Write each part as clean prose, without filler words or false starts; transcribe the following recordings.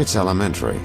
It's elementary.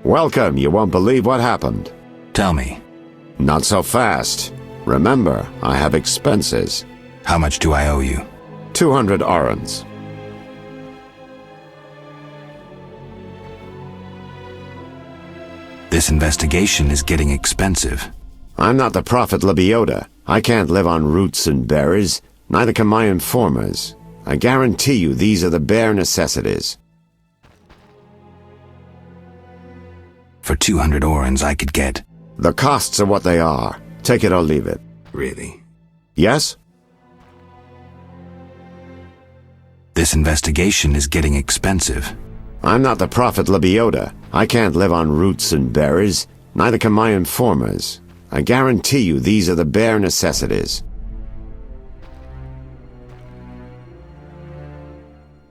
Welcome, you won't believe what happened. Tell me. Not so fast. Remember, I have expenses. How much do I owe you? 200 orens. This investigation is getting expensive. I'm not the Prophet Lebioda. I can't live on roots and berries. Neither can my informers. I guarantee you these are the bare necessities. For 200 orens I could get. The costs are what they are. Take it or leave it. Really? Yes? This investigation is getting expensive. I'm not the Prophet Lebioda. I can't live on roots and berries. Neither can my informers. I guarantee you these are the bare necessities.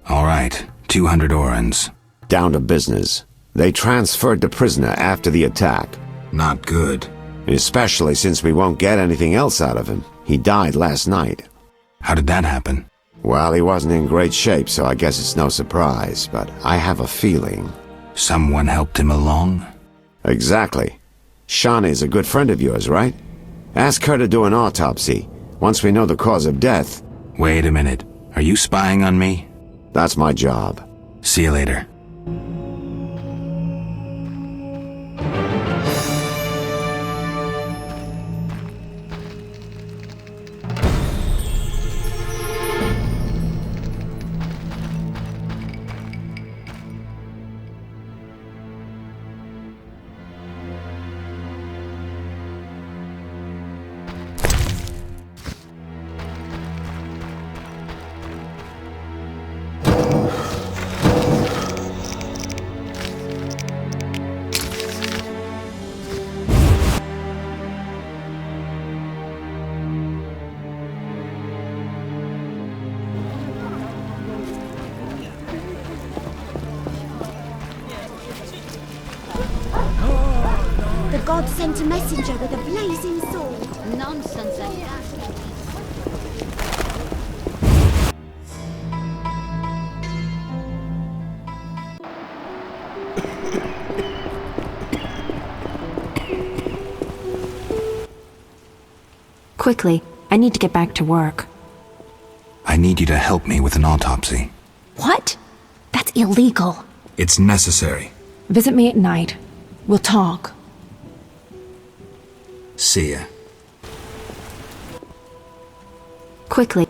All right, 200 orens. Down to business. They transferred the prisoner after the attack. Not good. Especially since we won't get anything else out of him. He died last night. How did that happen? Well, he wasn't in great shape, so I guess it's no surprise, but I have a feeling. Someone helped him along? Exactly. Shawnee's a good friend of yours, right? Ask her to do an autopsy, once we know the cause of death. Wait a minute. Are you spying on me? That's my job. See you later. sent a messenger with a blazing sword. Nonsense like that. Quickly, I need to get back to work. I need you to help me with an autopsy. What? That's illegal. It's necessary. Visit me at night. We'll talk. See ya. Quickly.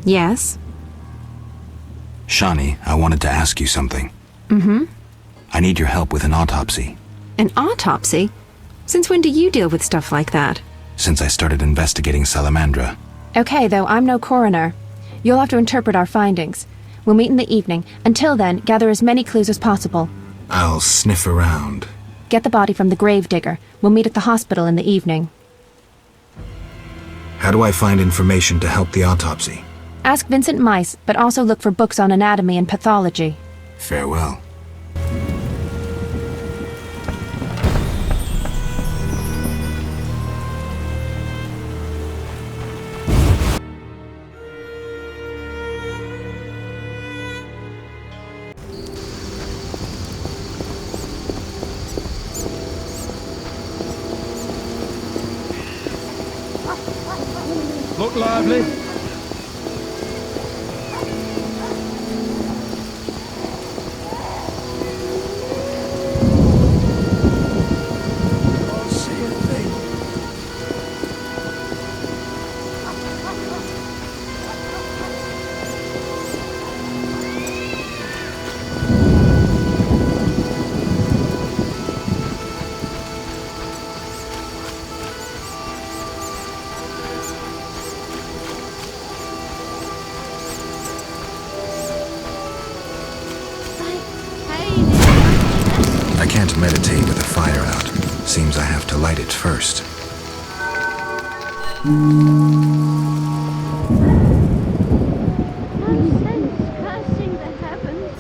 Yes? Shani, I wanted to ask you something. I need your help with an autopsy. An autopsy? Since when do you deal with stuff like that? Since I started investigating Salamandra. Okay, though, I'm no coroner. You'll have to interpret our findings. We'll meet in the evening. Until then, gather as many clues as possible. I'll sniff around. Get the body from the gravedigger. We'll meet at the hospital in the evening. How do I find information to help the autopsy? Ask Vincent Mice, but also look for books on anatomy and pathology. Farewell. Look lively. I can't meditate with the fire out. Seems I have to light it first. Nonsense, cursing the heavens.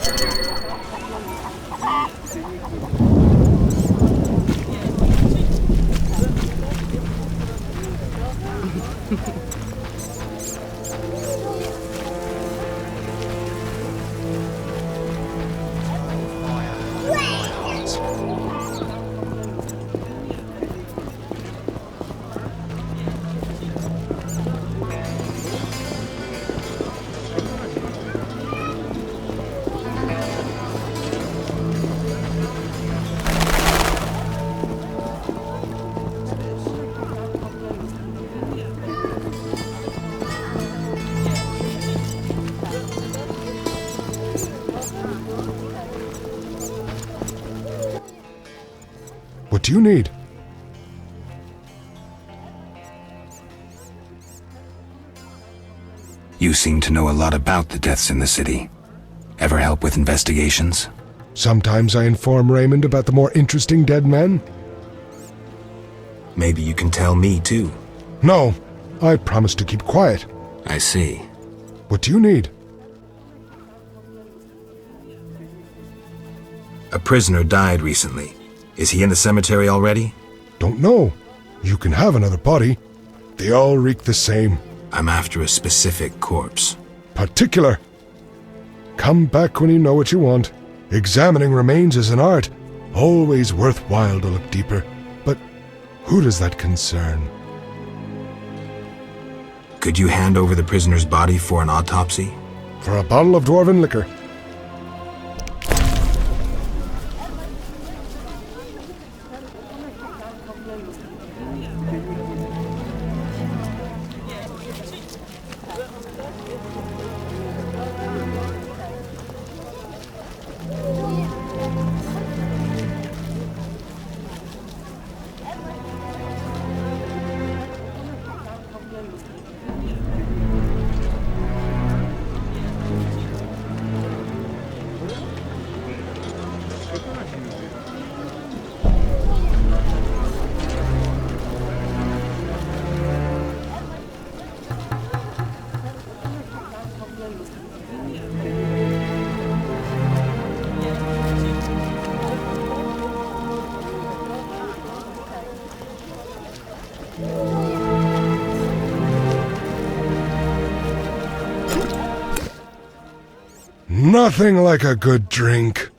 What do you need? You seem to know a lot about the deaths in the city. Ever help with investigations? Sometimes I inform Raymond about the more interesting dead men. Maybe you can tell me too. No, I promised to keep quiet. I see. What do you need? A prisoner died recently. Is he in the cemetery already? Don't know. You can have another body. They all reek the same. I'm after a specific corpse. Particular. Come back when you know what you want. Examining remains is an art. Always worthwhile to look deeper. But who does that concern? Could you hand over the prisoner's body for an autopsy? For a bottle of dwarven liquor. Nothing like a good drink.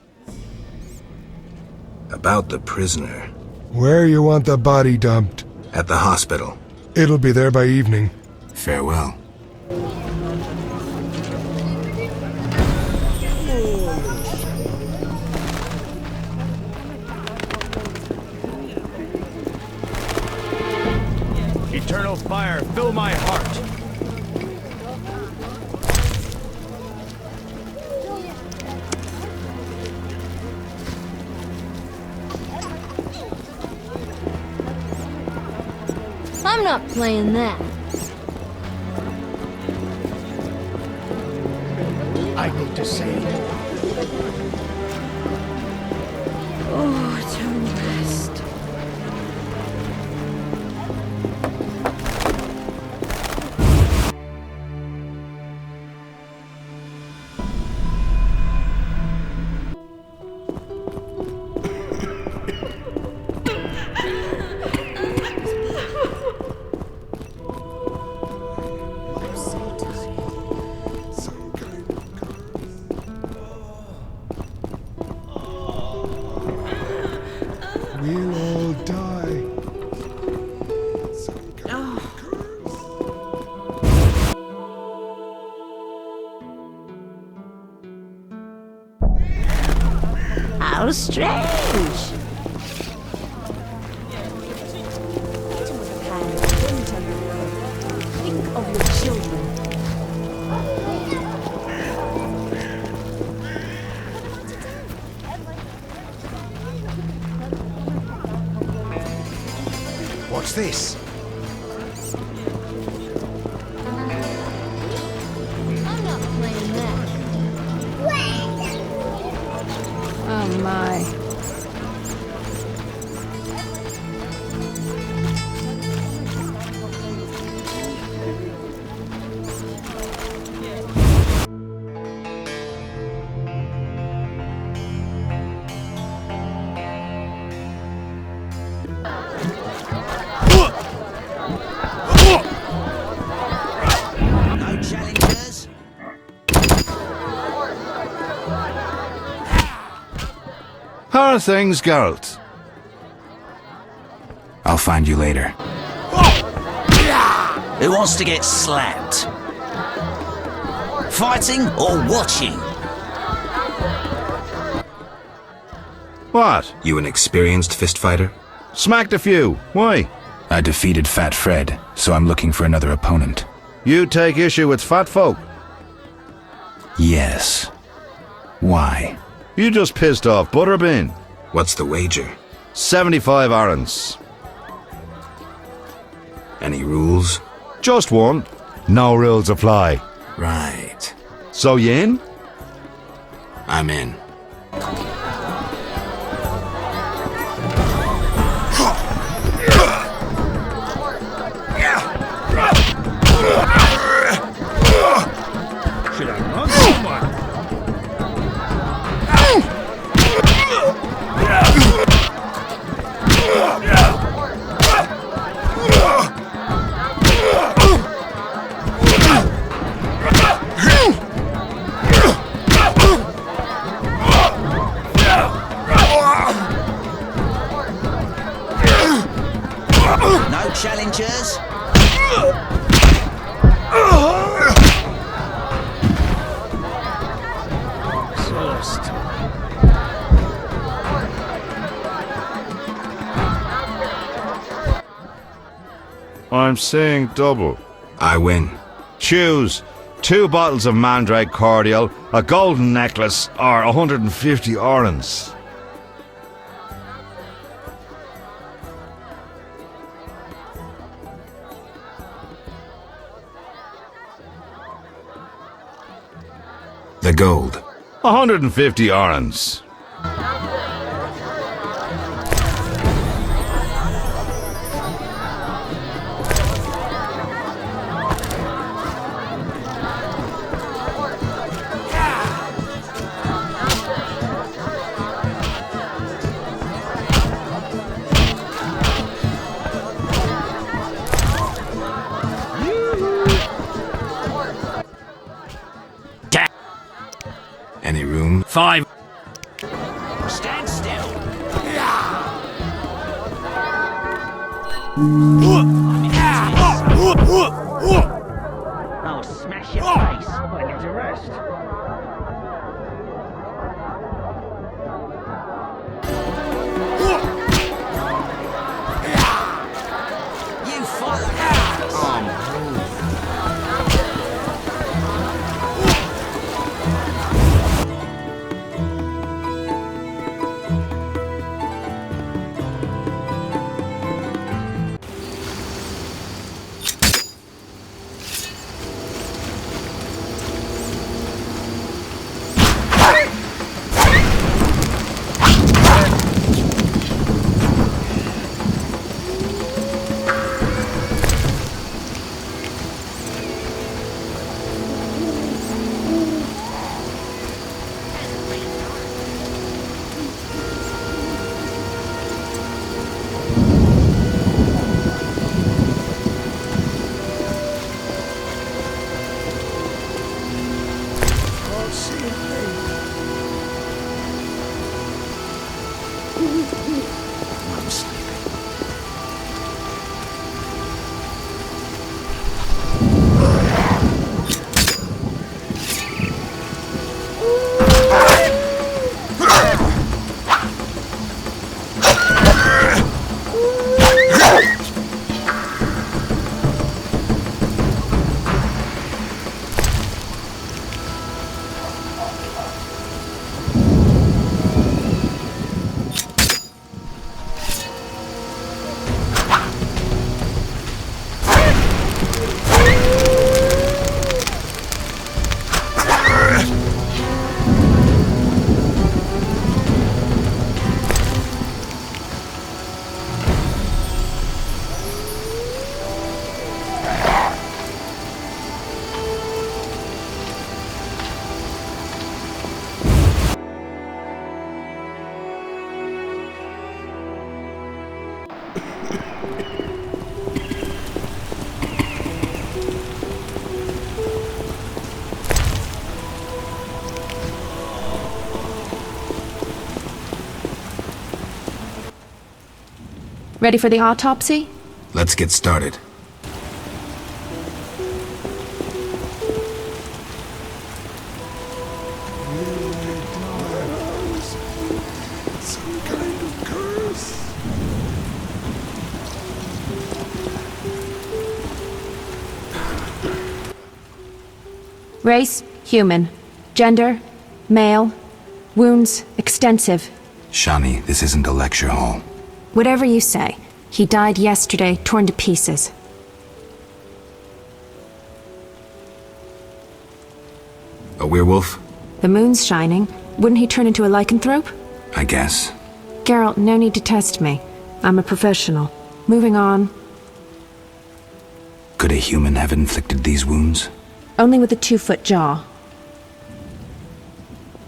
About the prisoner. Where you want the body dumped? At the hospital. It'll be there by evening. Farewell. Eternal fire, fill my heart. I'm not playing that. I need to say it. Oh, to rest. We'll all die. How strange. Think of your children. What's this? I'm not playing that. Oh my. No challengers? How are things, Geralt? I'll find you later. Who wants to get slapped? Fighting or watching? What? You an experienced fist fighter? Smacked a few. Why? I defeated Fat Fred, so I'm looking for another opponent. You take issue with fat folk. Yes. Why? You just pissed off Butterbean. What's the wager? 75 arons. Any rules? Just one. No rules apply. Right. So you in? I'm in. first. I'm seeing double. I win. Choose 2 bottles of Mandrake cordial, a golden necklace, or 150 orens. The gold. 150 orens. Any room? 5. Stand still. I'll smash your face. I need to rest. You follow. I'm sleeping. Ready for the autopsy? Let's get started. Some kind of curse. Race, human. Gender, male. Wounds, extensive. Shani, this isn't a lecture hall. Whatever you say. He died yesterday, torn to pieces. A werewolf? The moon's shining. Wouldn't he turn into a lycanthrope? I guess. Geralt, no need to test me. I'm a professional. Moving on. Could a human have inflicted these wounds? Only with a 2-foot jaw.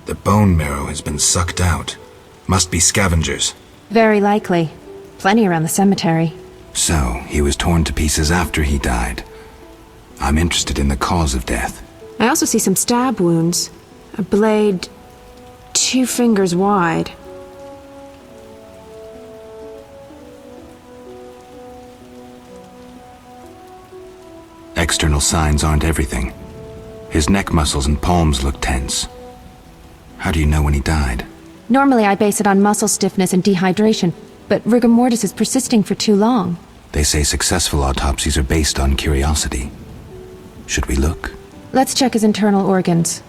The bone marrow has been sucked out. Must be scavengers. Very likely. Plenty around the cemetery. So, he was torn to pieces after he died. I'm interested in the cause of death. I also see some stab wounds. A blade 2 fingers wide. External signs aren't everything. His neck muscles and palms look tense. How do you know when he died? Normally I base it on muscle stiffness and dehydration, but rigor mortis is persisting for too long. They say successful autopsies are based on curiosity. Should we look? Let's check his internal organs.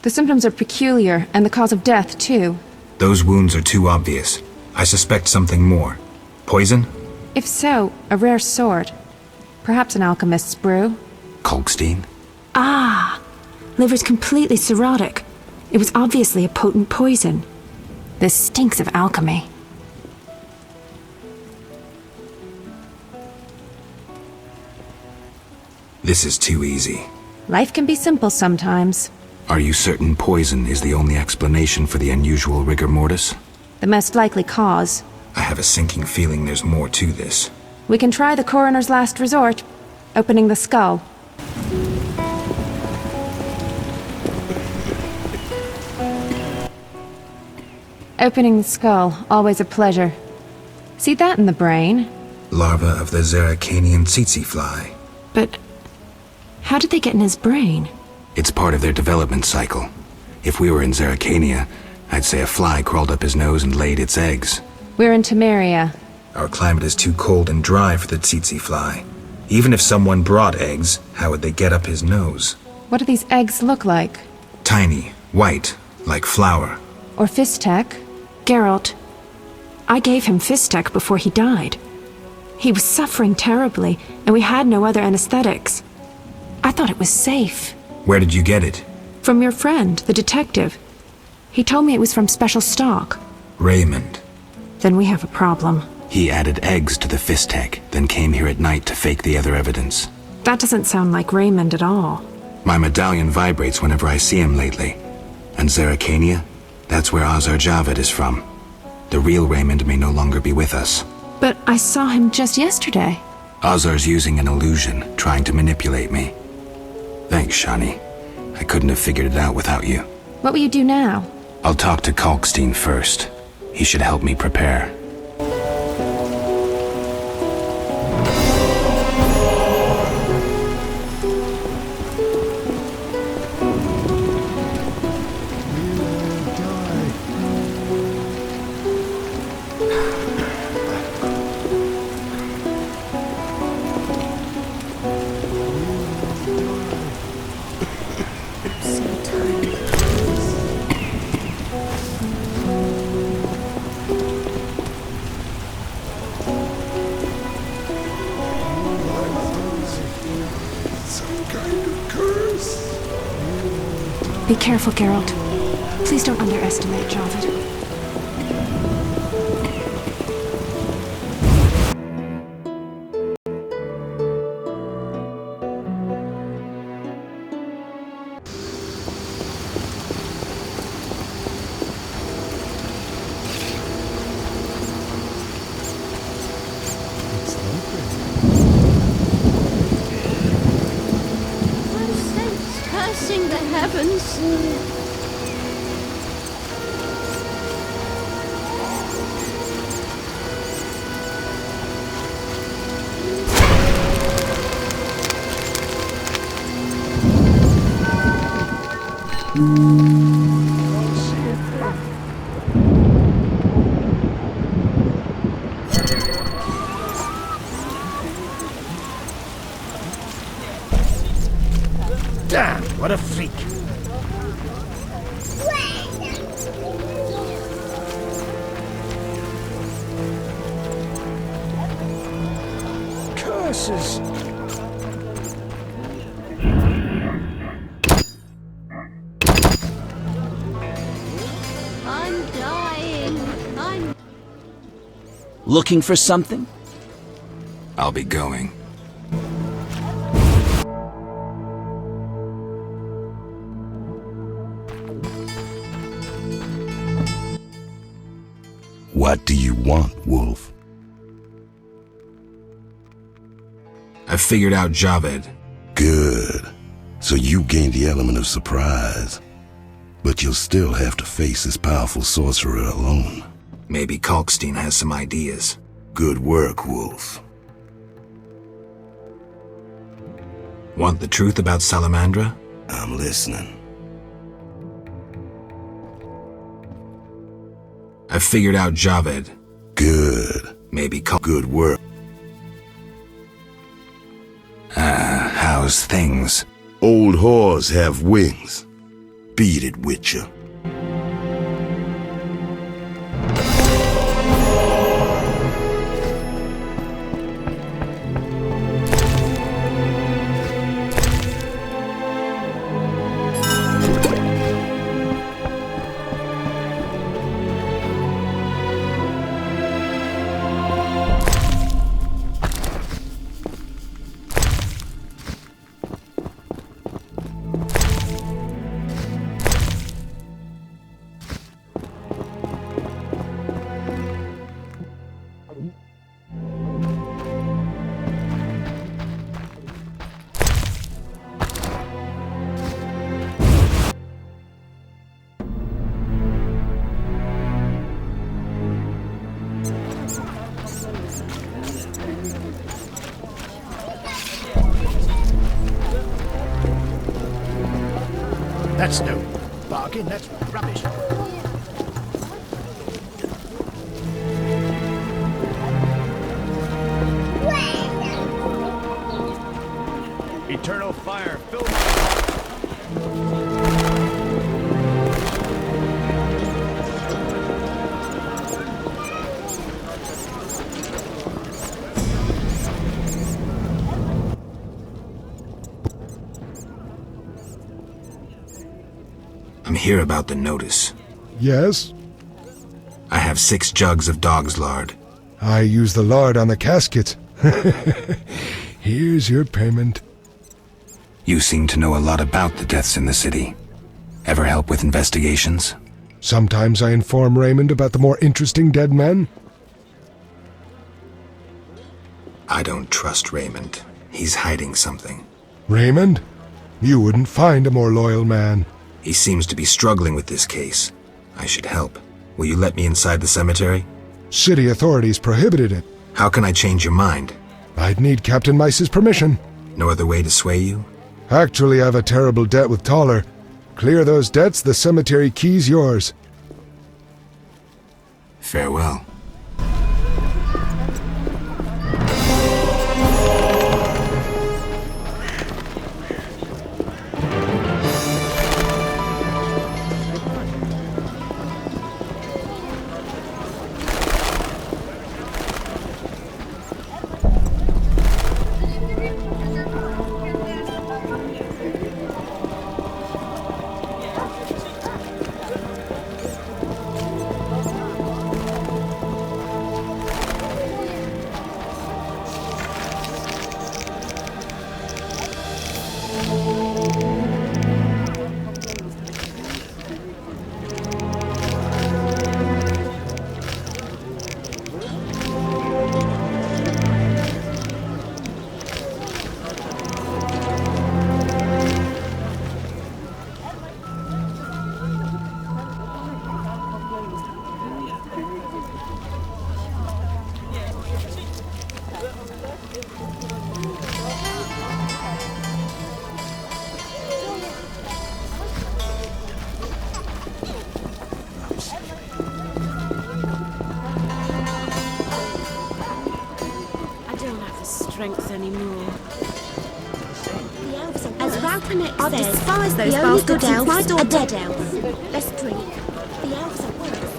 The symptoms are peculiar, and the cause of death, too. Those wounds are too obvious. I suspect something more. Poison? If so, a rare sword. Perhaps an alchemist's brew. Kalkstein? Ah! Liver's completely cirrhotic. It was obviously a potent poison. This stinks of alchemy. This is too easy. Life can be simple sometimes. Are you certain poison is the only explanation for the unusual rigor mortis? The most likely cause. I have a sinking feeling there's more to this. We can try the coroner's last resort, opening the skull. Opening the skull, always a pleasure. See that in the brain? Larva of the Zeracanian tsetse fly. But how did they get in his brain? It's part of their development cycle. If we were in Zeracania, I'd say a fly crawled up his nose and laid its eggs. We're in Temeria. Our climate is too cold and dry for the tsetse fly. Even if someone brought eggs, how would they get up his nose? What do these eggs look like? Tiny, white, like flour. Or Fistek? Geralt, I gave him Fistek before he died. He was suffering terribly, and we had no other anesthetics. I thought it was safe. Where did you get it? From your friend, the detective. He told me it was from special stock. Raymond. Then we have a problem. He added eggs to the Fistek, then came here at night to fake the other evidence. That doesn't sound like Raymond at all. My medallion vibrates whenever I see him lately. And Zeracania? That's where Azar Javed is from. The real Raymond may no longer be with us. But I saw him just yesterday. Azar's using an illusion, trying to manipulate me. Thanks, Shani. I couldn't have figured it out without you. What will you do now? I'll talk to Kalkstein first. He should help me prepare. Be careful, Geralt. Please don't underestimate Javed. Cursing the heavens. Damn, what a freak. Curses. I'm dying. I'm... Looking for something? I'll be going. What do you want, Wolf? I've figured out Javed. Good. So you gained the element of surprise. But you'll still have to face this powerful sorcerer alone. Maybe Kalkstein has some ideas. Good work, Wolf. Want the truth about Salamandra? I'm listening. I've figured out Javed. Good. Maybe call Good work. how's things? Old whores have wings. Beat it, Witcher. That's no bargain, that's rubbish. Eternal fire, fill I'm here about the notice. Yes? I have 6 jugs of dog's lard. I use the lard on the casket. Here's your payment. You seem to know a lot about the deaths in the city. Ever help with investigations? Sometimes I inform Raymond about the more interesting dead men. I don't trust Raymond. He's hiding something. Raymond? You wouldn't find a more loyal man. He seems to be struggling with this case. I should help. Will you let me inside the cemetery? City authorities prohibited it. How can I change your mind? I'd need Captain Mice's permission. No other way to sway you? Actually, I have a terrible debt with Toller. Clear those debts, the cemetery key's yours. Farewell. Strength anymore. As Valkanek I says, despise those the only bastards good who elves fight are on dead elves. Let's drink. The elves are worse.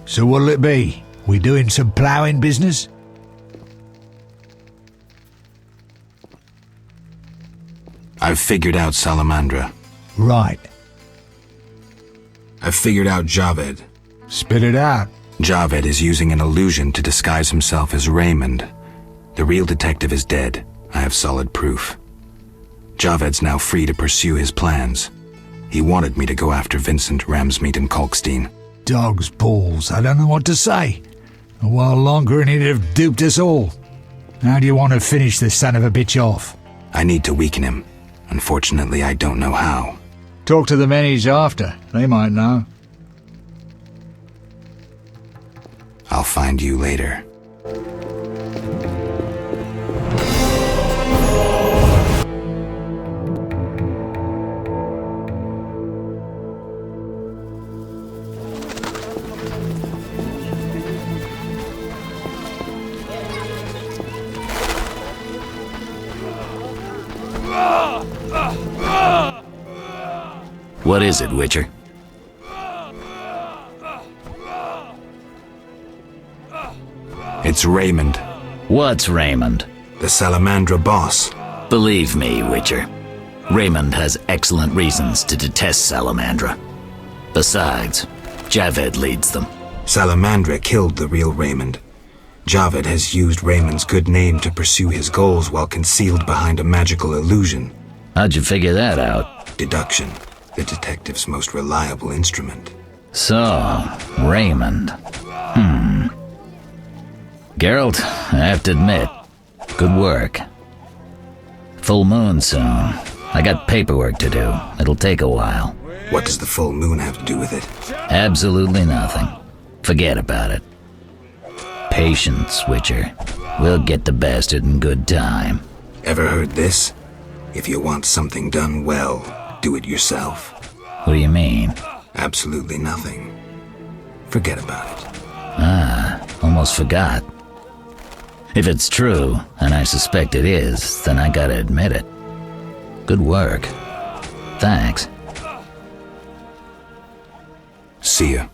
So what'll it be? We doing some ploughing business? I've figured out Salamandra. Right. I've figured out Javed. Spit it out. Javed is using an illusion to disguise himself as Raymond. The real detective is dead. I have solid proof. Javed's now free to pursue his plans. He wanted me to go after Vincent, Ramsmeet, and Kalkstein. Dog's balls, I don't know what to say. A while longer and he'd have duped us all. How do you want to finish this son of a bitch off? I need to weaken him. Unfortunately, I don't know how. Talk to the men he's after. They might know. I'll find you later. What is it, Witcher? It's Raymond. What's Raymond? The Salamandra boss. Believe me, Witcher. Raymond has excellent reasons to detest Salamandra. Besides, Javed leads them. Salamandra killed the real Raymond. Javed has used Raymond's good name to pursue his goals while concealed behind a magical illusion. How'd you figure that out? Deduction. The detective's most reliable instrument. So, Raymond. Geralt, I have to admit, good work. Full moon soon. I got paperwork to do. It'll take a while. What does the full moon have to do with it? Absolutely nothing. Forget about it. Patience, Witcher. We'll get the bastard in good time. Ever heard this? If you want something done well, do it yourself. What do you mean? Absolutely nothing. Forget about it. Almost forgot. If it's true, and I suspect it is, then I gotta admit it. Good work. Thanks. See ya.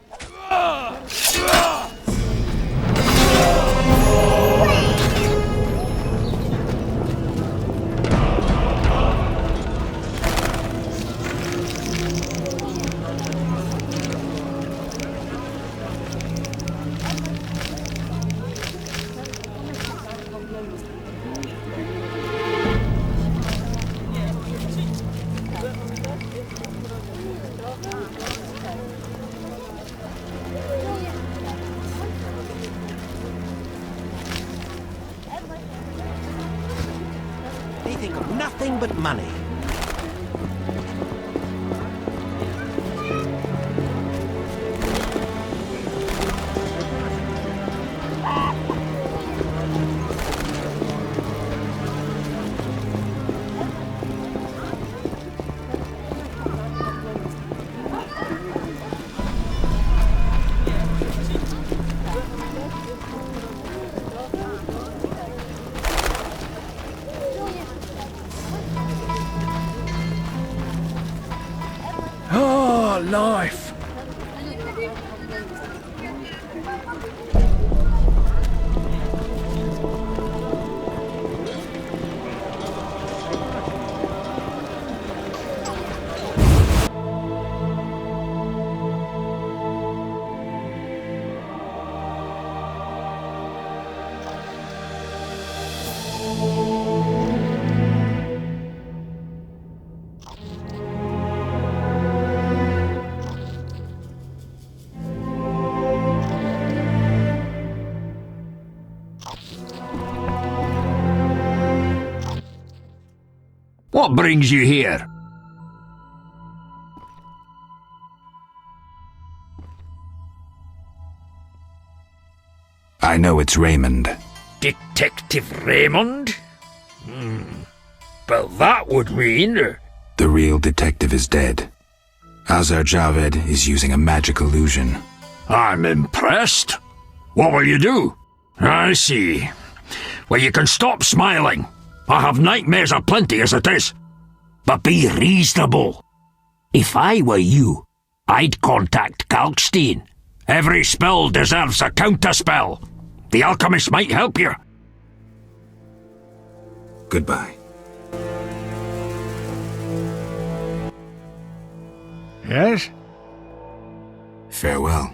They think of nothing but money. Life. What brings you here? I know it's Raymond. Detective Raymond? But that would mean... The real detective is dead. Azar Javed is using a magic illusion. I'm impressed. What will you do? I see. Well, you can stop smiling. I have nightmares aplenty as it is. But be reasonable. If I were you, I'd contact Kalkstein. Every spell deserves a counterspell. The alchemist might help you. Goodbye. Yes? Farewell.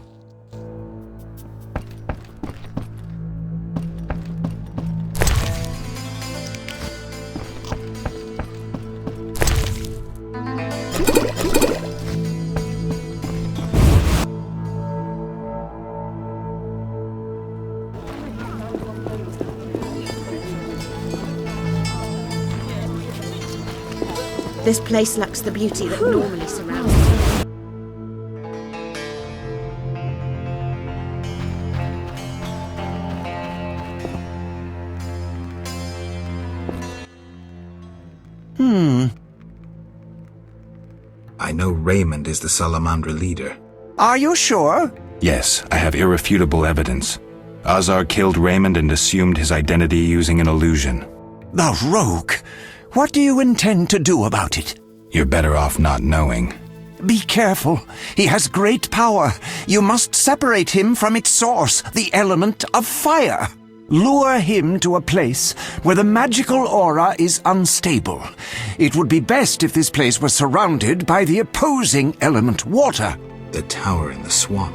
This place lacks the beauty that normally surrounds it. I know Raymond is the Salamandra leader. Are you sure? Yes, I have irrefutable evidence. Azar killed Raymond and assumed his identity using an illusion. The rogue! What do you intend to do about it? You're better off not knowing. Be careful. He has great power. You must separate him from its source, the element of fire. Lure him to a place where the magical aura is unstable. It would be best if this place was surrounded by the opposing element, water. The tower in the swamp.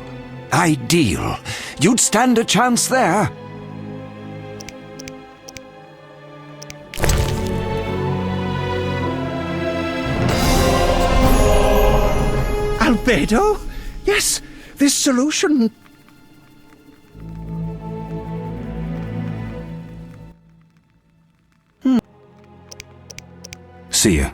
Ideal. You'd stand a chance there. Albedo? Yes, this solution... See ya.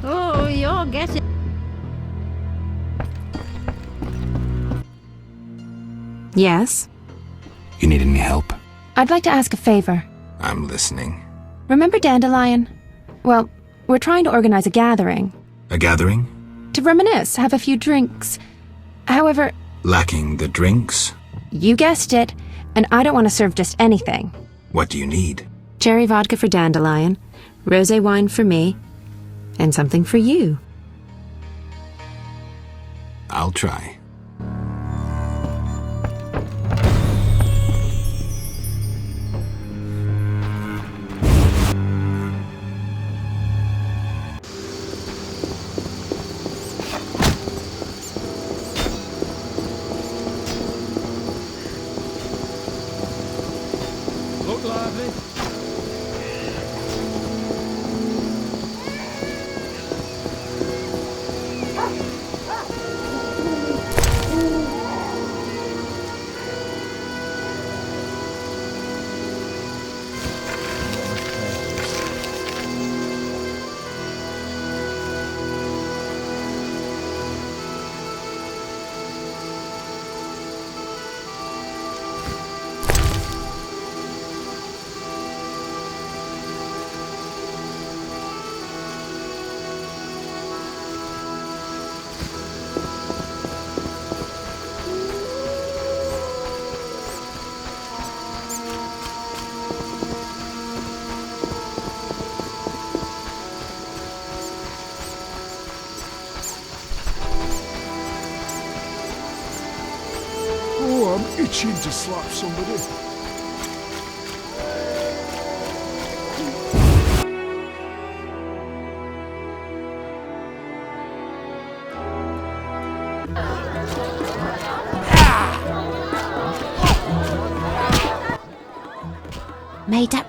Oh, you're getting... Yes? You need any help? I'd like to ask a favor. I'm listening. Remember Dandelion? Well, we're trying to organize a gathering. A gathering? To reminisce, have a few drinks. However... Lacking the drinks? You guessed it. And I don't want to serve just anything. What do you need? Cherry vodka for Dandelion, rosé wine for me, and something for you. I'll try. Look lively. Oh, I'm itching to slap somebody. Made up.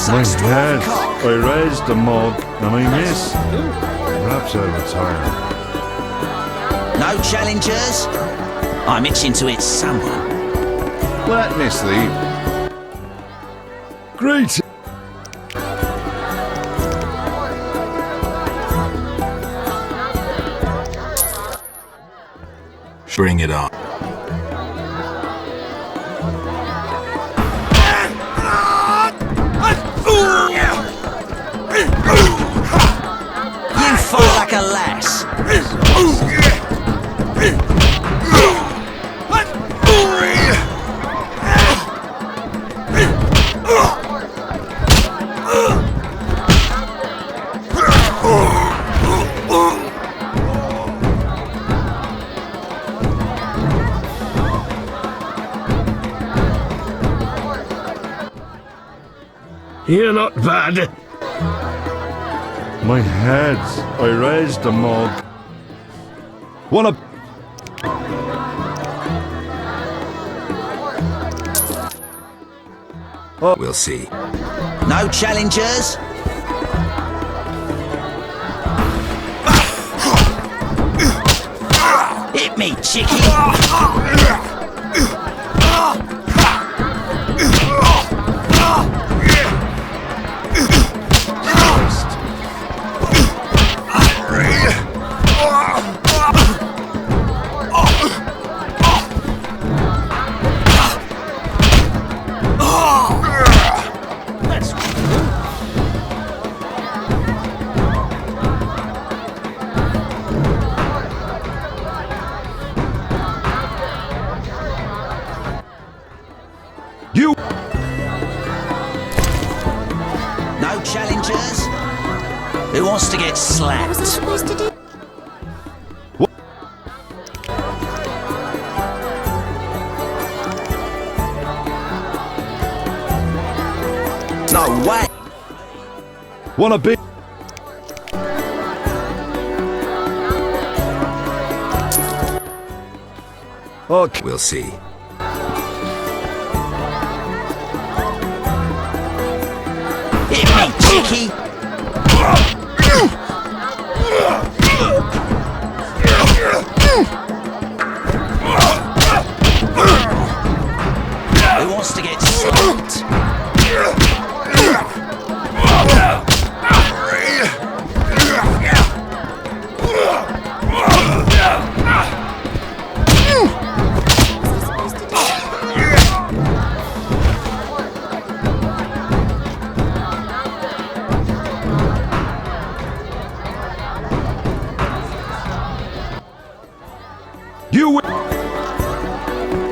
My head. I raised the mug and I miss. Perhaps I'll retire. No challengers? I'm itching to hit someone. Let me sleep. Great. Bring it on. You fall like a lass. You're not bad. My head. I raised the mug. Wanna... We'll see. No challengers? Hit me, chickie. You... No challengers? Who wants to get slapped? What was I supposed to do? No way! Wanna be... Okay. We'll see. Hit me, cheeky! Who wants to get slapped?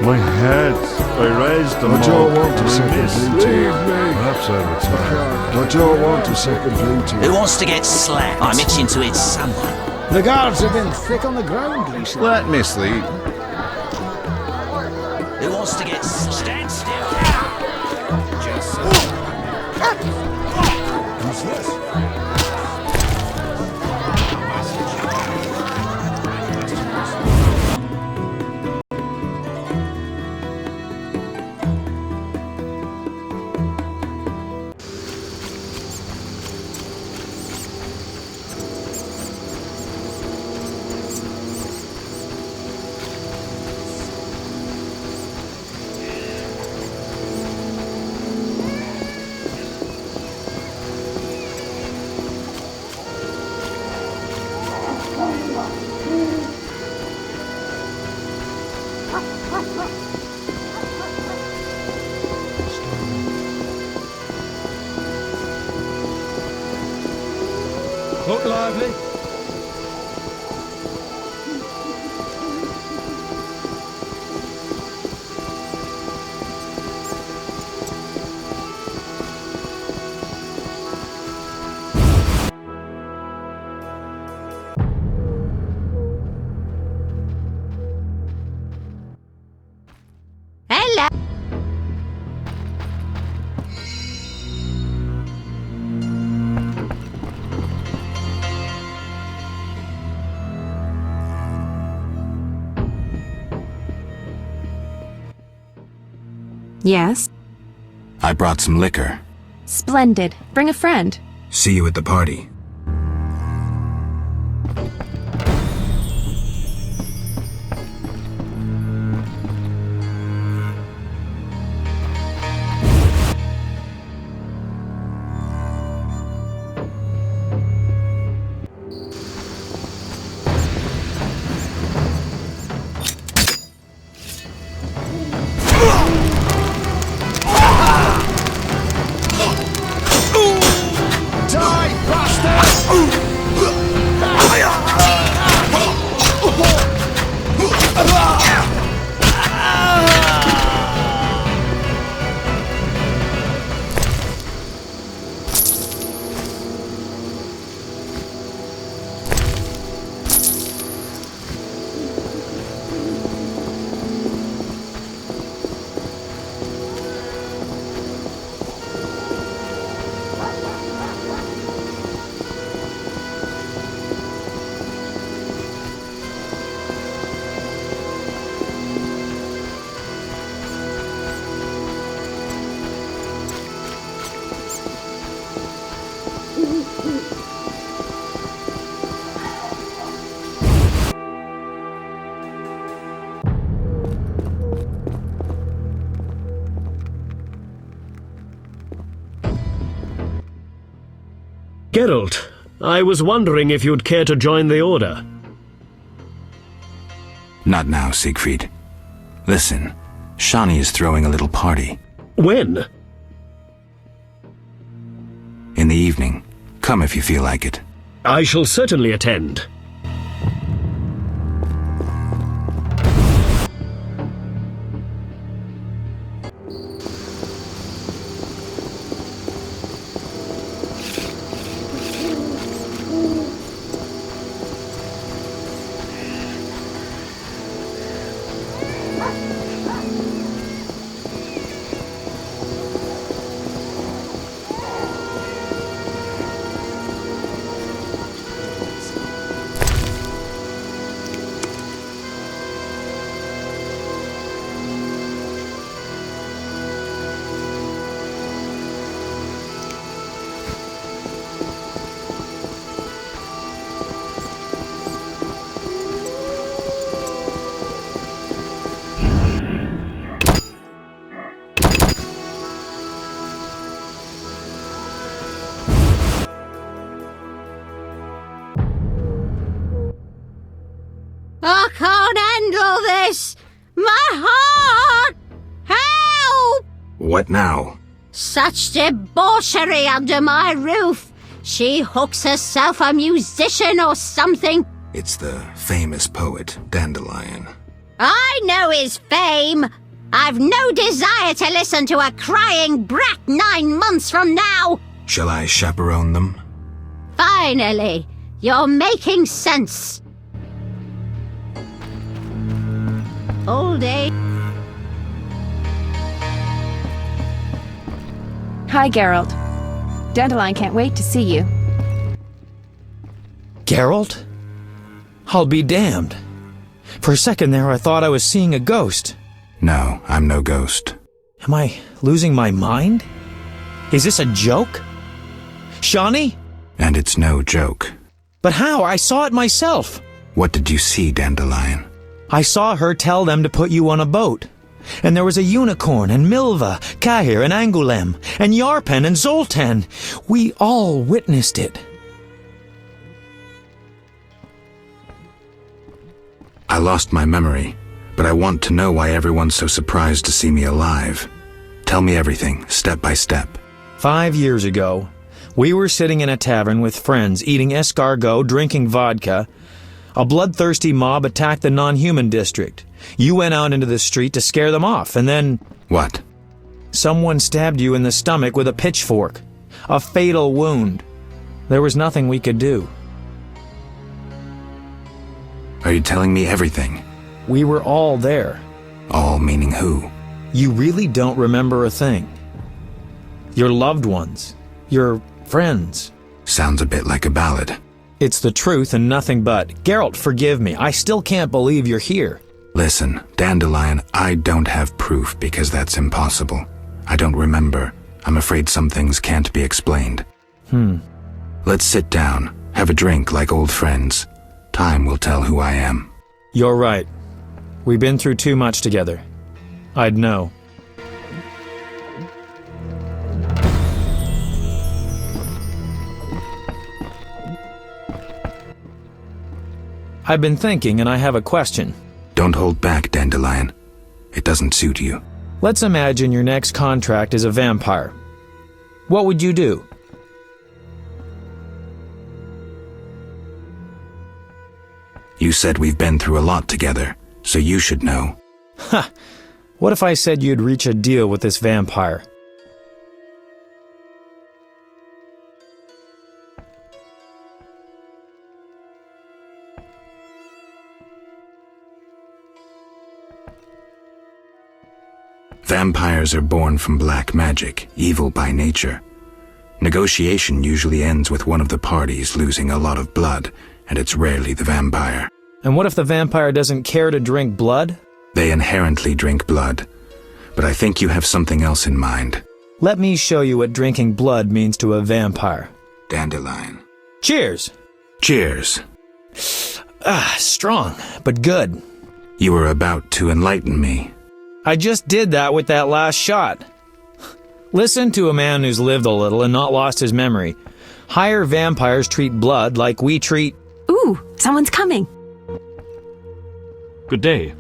My head. I raised them I all. don't want to second Miss, plea to you. leave me. Perhaps I retire. I don't want to second plea to Who you. wants to get slapped? I'm itching to hit someone. The guards have been thick on the ground recently. Let me sleep. Who wants to get stand still? Just so. Who's this? Look lively. Hello. Yes? I brought some liquor. Splendid. Bring a friend. See you at the party. Geralt, I was wondering if you'd care to join the Order. Not now, Siegfried. Listen, Shani is throwing a little party. When? In the evening. Come if you feel like it. I shall certainly attend. I can't handle this! My heart! Help! What now? Such debauchery under my roof! She hooks herself a musician or something. It's the famous poet, Dandelion. I know his fame. I've no desire to listen to a crying brat 9 months from now. Shall I chaperone them? Finally, you're making sense. Old age. Hi, Geralt. Dandelion can't wait to see you. Geralt? I'll be damned. For a second there, I thought I was seeing a ghost. No, I'm no ghost. Am I losing my mind? Is this a joke? Shawnee? And it's no joke. But how? I saw it myself. What did you see, Dandelion? I saw her tell them to put you on a boat. And there was a unicorn, and Milva, Cahir, and Angulem, and Yarpen, and Zoltan. We all witnessed it. I lost my memory, but I want to know why everyone's so surprised to see me alive. Tell me everything, step by step. 5 years ago, we were sitting in a tavern with friends, eating escargot, drinking vodka. A bloodthirsty mob attacked the non-human district. You went out into the street to scare them off, and then... What? Someone stabbed you in the stomach with a pitchfork. A fatal wound. There was nothing we could do. Are you telling me everything? We were all there. All meaning who? You really don't remember a thing. Your loved ones. Your friends. Sounds a bit like a ballad. It's the truth and nothing but. Geralt, forgive me. I still can't believe you're here. Listen, Dandelion, I don't have proof because that's impossible. I don't remember. I'm afraid some things can't be explained. Let's sit down, have a drink like old friends. Time will tell who I am. You're right. We've been through too much together. I'd know. I've been thinking, and I have a question. Don't hold back, Dandelion. It doesn't suit you. Let's imagine your next contract is a vampire. What would you do? You said we've been through a lot together, so you should know. Ha! What if I said you'd reach a deal with this vampire? Vampires are born from black magic, evil by nature. Negotiation usually ends with one of the parties losing a lot of blood, and it's rarely the vampire. And what if the vampire doesn't care to drink blood? They inherently drink blood, but I think you have something else in mind. Let me show you what drinking blood means to a vampire. Dandelion. Cheers! Cheers. Strong, but good. You were about to enlighten me. I just did that with that last shot. Listen to a man who's lived a little and not lost his memory. Higher vampires treat blood like we treat... Ooh, someone's coming. Good day.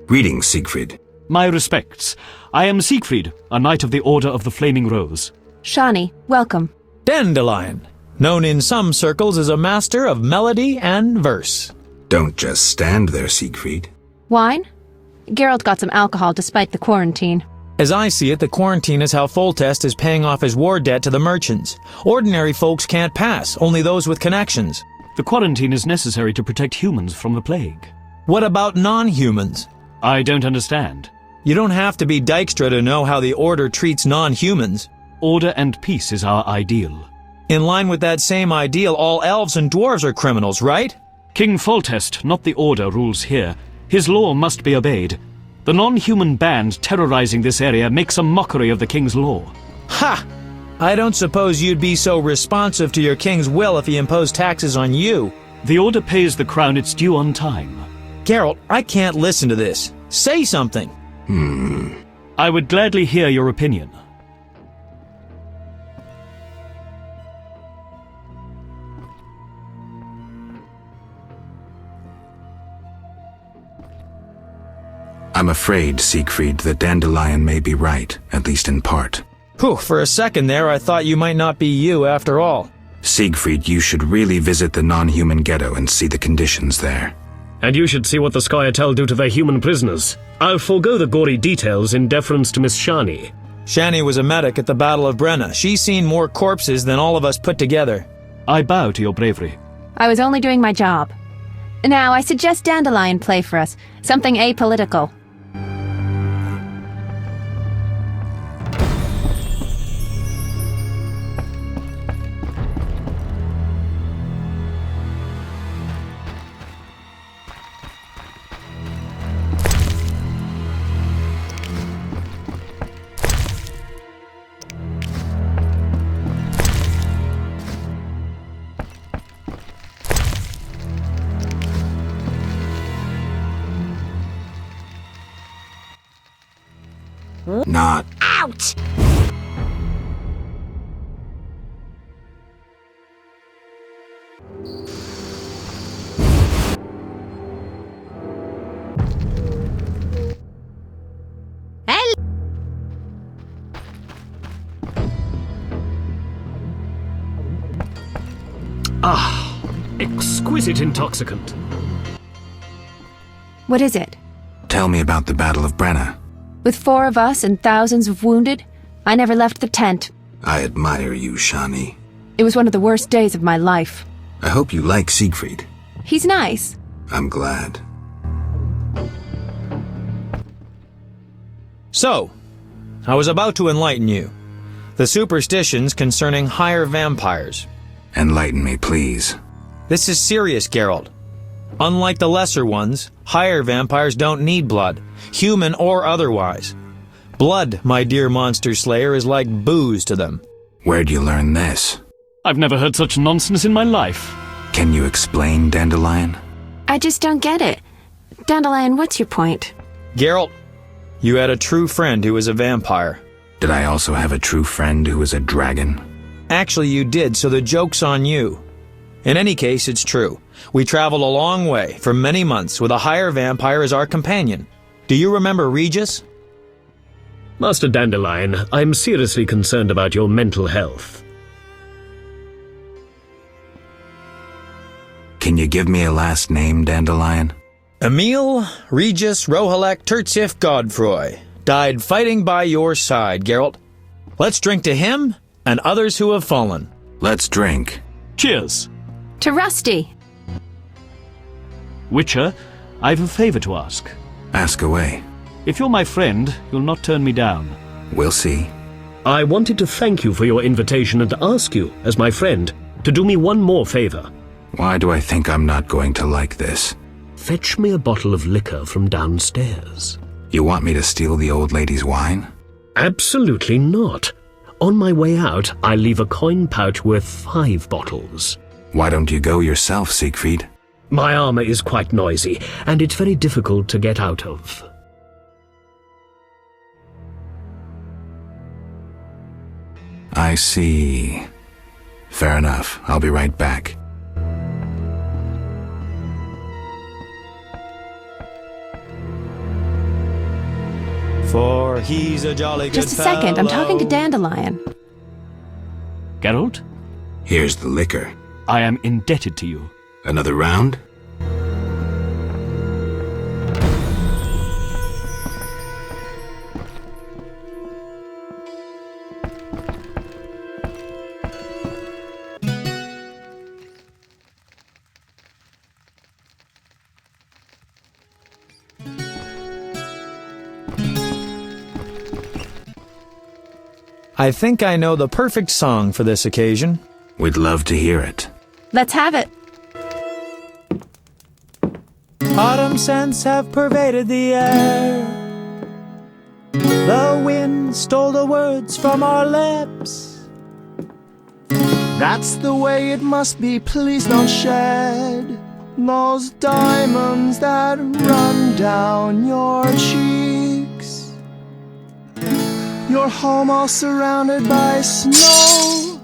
Greetings, Siegfried. My respects. I am Siegfried, a knight of the Order of the Flaming Rose. Shawnee, welcome. Dandelion, known in some circles as a master of melody and verse. Don't just stand there, Siegfried. Wine? Geralt got some alcohol despite the quarantine. As I see it, the quarantine is how Foltest is paying off his war debt to the merchants. Ordinary folks can't pass, only those with connections. The quarantine is necessary to protect humans from the plague. What about non-humans? I don't understand. You don't have to be Dijkstra to know how the Order treats non-humans. Order and peace is our ideal. In line with that same ideal, all elves and dwarves are criminals, right? King Foltest, not the Order, rules here. His law must be obeyed. The non-human band terrorizing this area makes a mockery of the king's law. Ha! I don't suppose you'd be so responsive to your king's will if he imposed taxes on you. The Order pays the crown its due on time. Geralt, I can't listen to this. Say something. I would gladly hear your opinion. I'm afraid, Siegfried, that Dandelion may be right, at least in part. Whew, for a second there, I thought you might not be you after all. Siegfried, you should really visit the non-human ghetto and see the conditions there. And you should see what the Scoia'tael do to their human prisoners. I'll forego the gory details in deference to Miss Shani. Shani was a medic at the Battle of Brenna. She's seen more corpses than all of us put together. I bow to your bravery. I was only doing my job. Now, I suggest Dandelion play for us. Something apolitical. Not. Out! Ah, exquisite intoxicant. What is it? Tell me about the Battle of Brenna. With 4 of us and thousands of wounded, I never left the tent. I admire you, Shani. It was one of the worst days of my life. I hope you like Siegfried. He's nice. I'm glad. So, I was about to enlighten you. The superstitions concerning higher vampires. Enlighten me, please. This is serious, Geralt. Unlike the lesser ones, higher vampires don't need blood, human or otherwise. Blood, my dear monster slayer, is like booze to them. Where'd you learn this? I've never heard such nonsense in my life. Can you explain, Dandelion? I just don't get it. Dandelion, what's your point? Geralt, you had a true friend who was a vampire. Did I also have a true friend who was a dragon? Actually, you did, so the joke's on you. In any case, it's true. We traveled a long way, for many months, with a higher vampire as our companion. Do you remember Regis? Master Dandelion, I'm seriously concerned about your mental health. Can you give me a last name, Dandelion? Emil Regis Rohalek Tertsif Godfroy died fighting by your side, Geralt. Let's drink to him and others who have fallen. Let's drink. Cheers. To Rusty. Witcher, I've a favor to ask. Ask away. If you're my friend, you'll not turn me down. We'll see. I wanted to thank you for your invitation and to ask you, as my friend, to do me one more favor. Why do I think I'm not going to like this? Fetch me a bottle of liquor from downstairs. You want me to steal the old lady's wine? Absolutely not. On my way out, I'll leave a coin pouch worth 5 bottles. Why don't you go yourself, Siegfried? My armor is quite noisy, and it's very difficult to get out of. I see. Fair enough. I'll be right back. For he's a jolly good Just a second, I'm talking to Dandelion. Geralt? Here's the liquor. I am indebted to you. Another round? I think I know the perfect song for this occasion. We'd love to hear it. Let's have it. Autumn scents have pervaded the air. The wind stole the words from our lips. That's the way it must be, please don't shed those diamonds that run down your cheeks. Your home all surrounded by snow.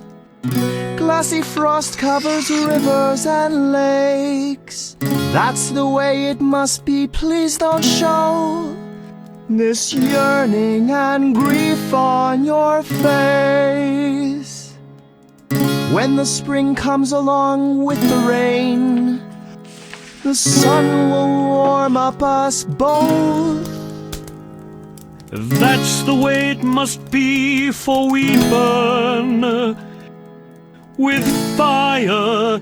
Glassy frost covers rivers and lakes. That's the way it must be, please don't show this yearning and grief on your face. When the spring comes along with the rain, the sun will warm up us both. That's the way it must be, for we burn with fire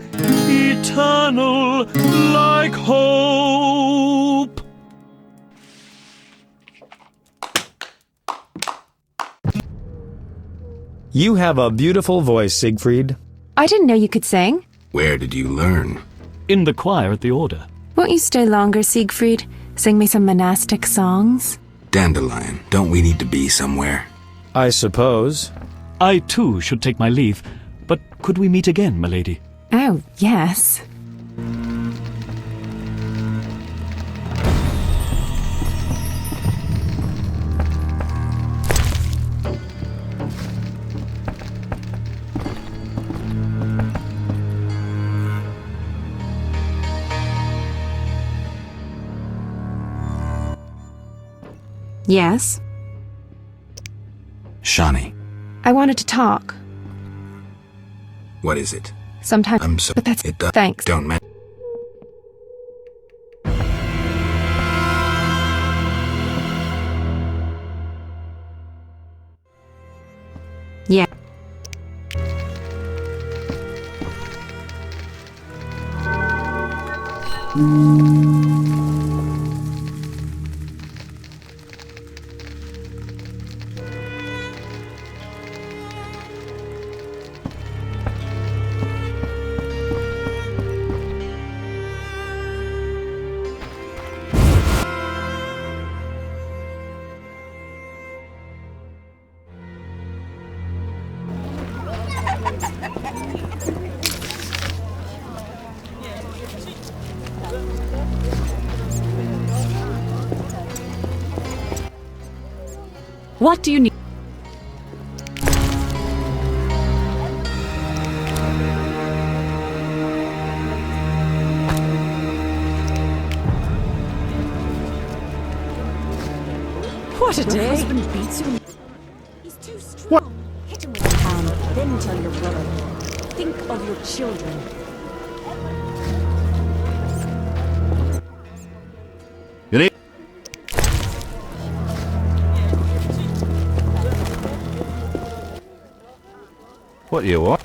eternal like hope. You have a beautiful voice, Siegfried. I didn't know you could sing. Where did you learn? In the choir at the Order. Won't you stay longer, Siegfried? Sing me some monastic songs? Dandelion, don't we need to be somewhere? I suppose. I too should take my leave, but could we meet again, milady? Oh, yes. Yes? Shani, I wanted to talk. what is it? Sometimes. I'm so. But that's. It does. Thanks. Don't matter. Yeah. What do you need? What a day! Your husband beats you. He's too strong. What? Hit him with a hand, then tell your brother. Think of your children. You need. What do you want?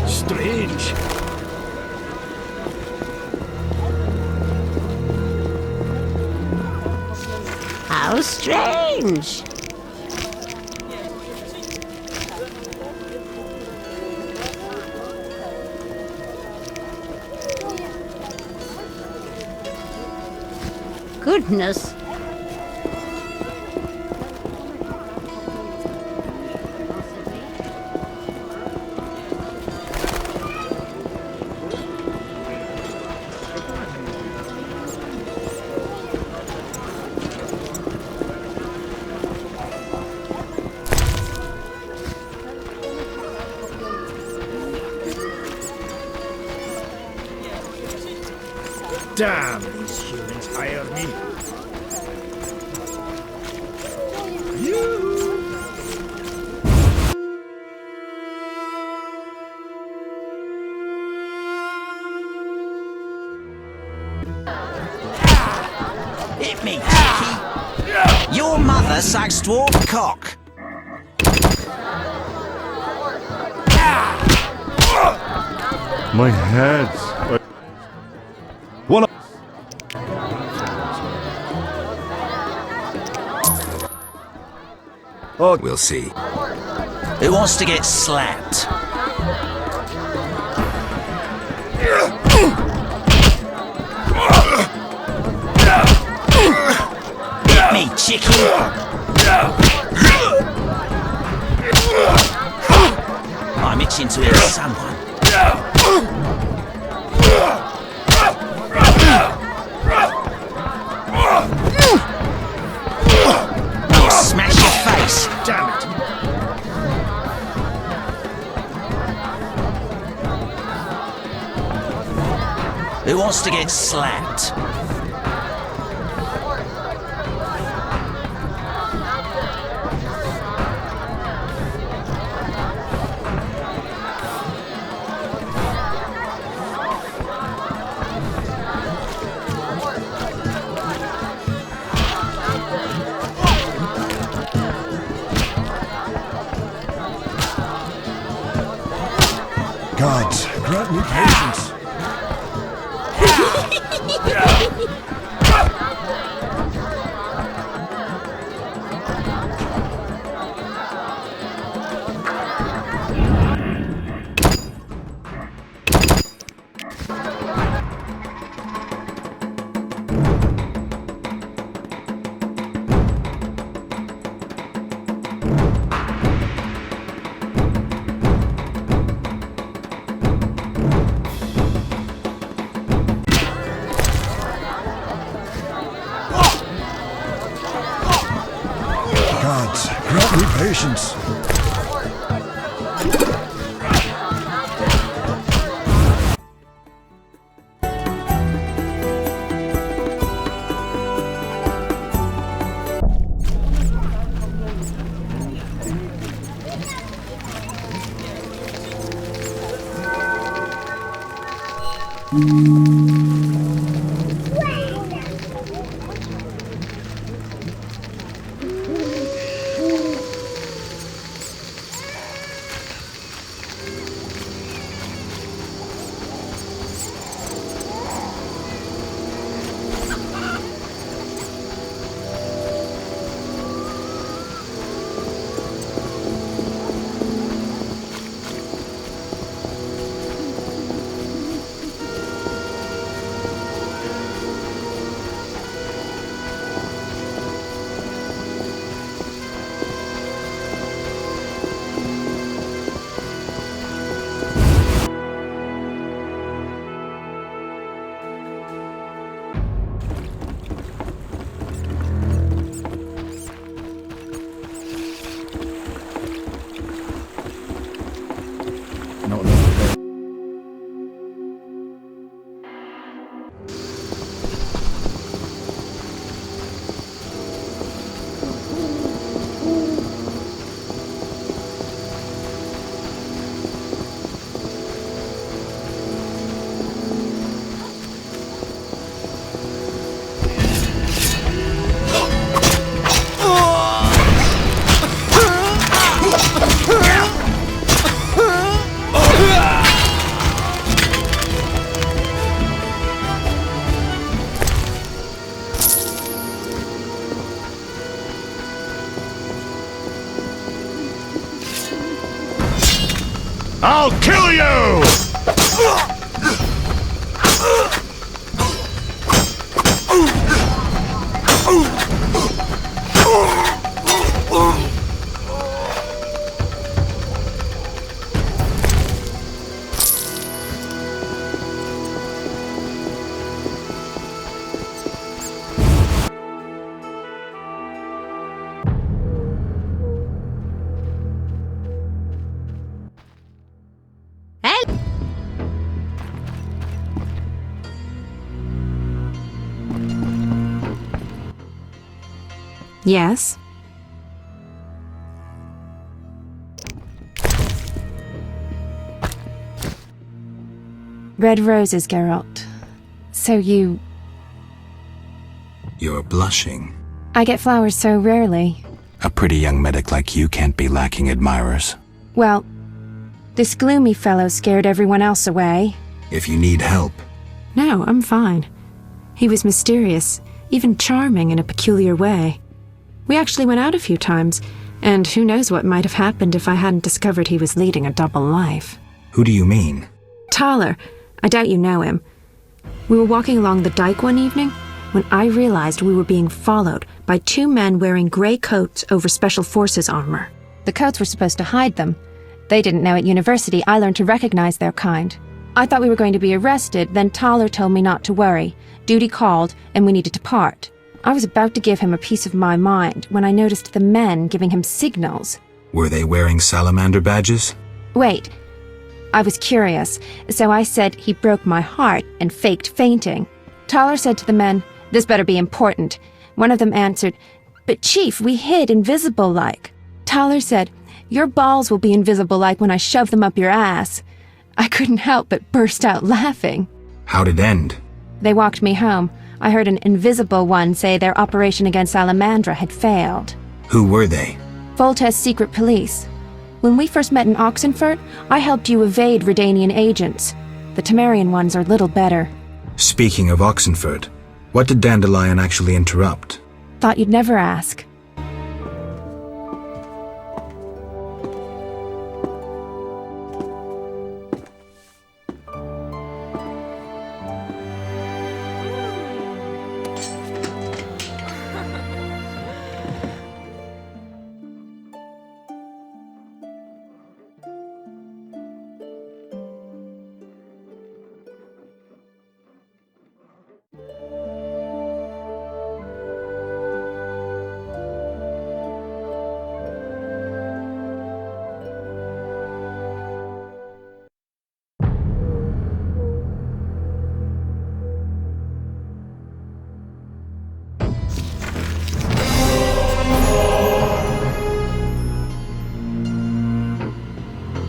Strange. How strange. Goodness. Damn, these humans hire me. Hit me, Chicky. Your mother sucks dwarf cock. My head. One. Oh, we'll see. Who wants to get slapped? Hit me, chicken. I'm itching to hit someone. Who wants to get slapped? Gods, grant me patience. Gods, grant me patience. I'll kill you! Yes? Red roses, Geralt. So you... You're blushing. I get flowers so rarely. A pretty young medic like you can't be lacking admirers. Well, this gloomy fellow scared everyone else away. If you need help... No, I'm fine. He was mysterious, even charming in a peculiar way. We actually went out a few times, and who knows what might have happened if I hadn't discovered he was leading a double life. Who do you mean? Thaler. I doubt you know him. We were walking along the dike one evening when I realized we were being followed by two men wearing gray coats over Special Forces armor. The coats were supposed to hide them. They didn't know at university I learned to recognize their kind. I thought we were going to be arrested, then Thaler told me not to worry. Duty called, and we needed to part. I was about to give him a piece of my mind when I noticed the men giving him signals. Were they wearing salamander badges? Wait. I was curious, so I said he broke my heart and faked fainting. Toller said to the men, "This better be important." One of them answered, "But Chief, we hid invisible-like." Toller said, "Your balls will be invisible-like when I shove them up your ass." I couldn't help but burst out laughing. How'd it end? They walked me home. I heard an invisible one say their operation against Salamandra had failed. Who were they? Volta's secret police. When we first met in Oxenfurt, I helped you evade Redanian agents. The Temerian ones are little better. Speaking of Oxenfurt, what did Dandelion actually interrupt? Thought you'd never ask.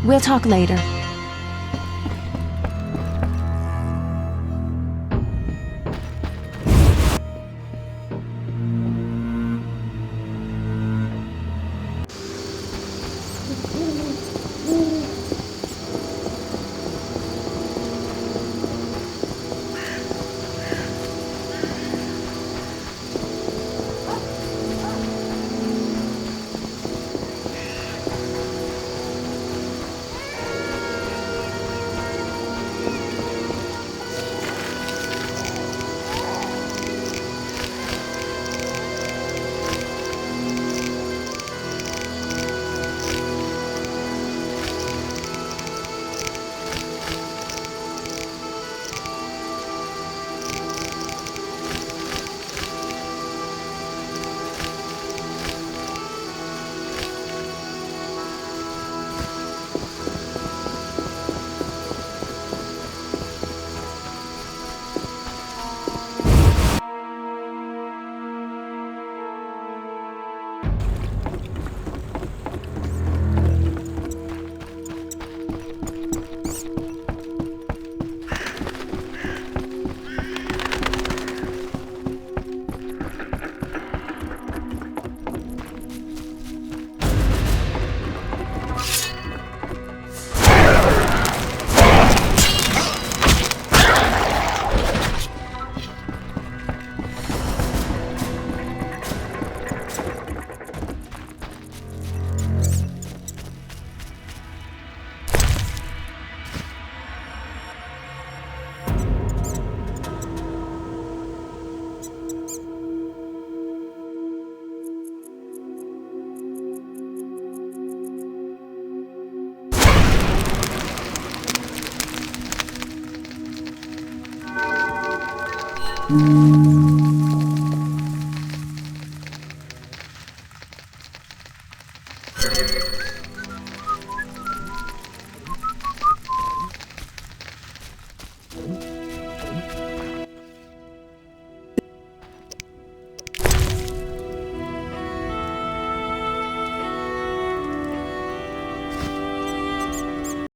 We'll talk later.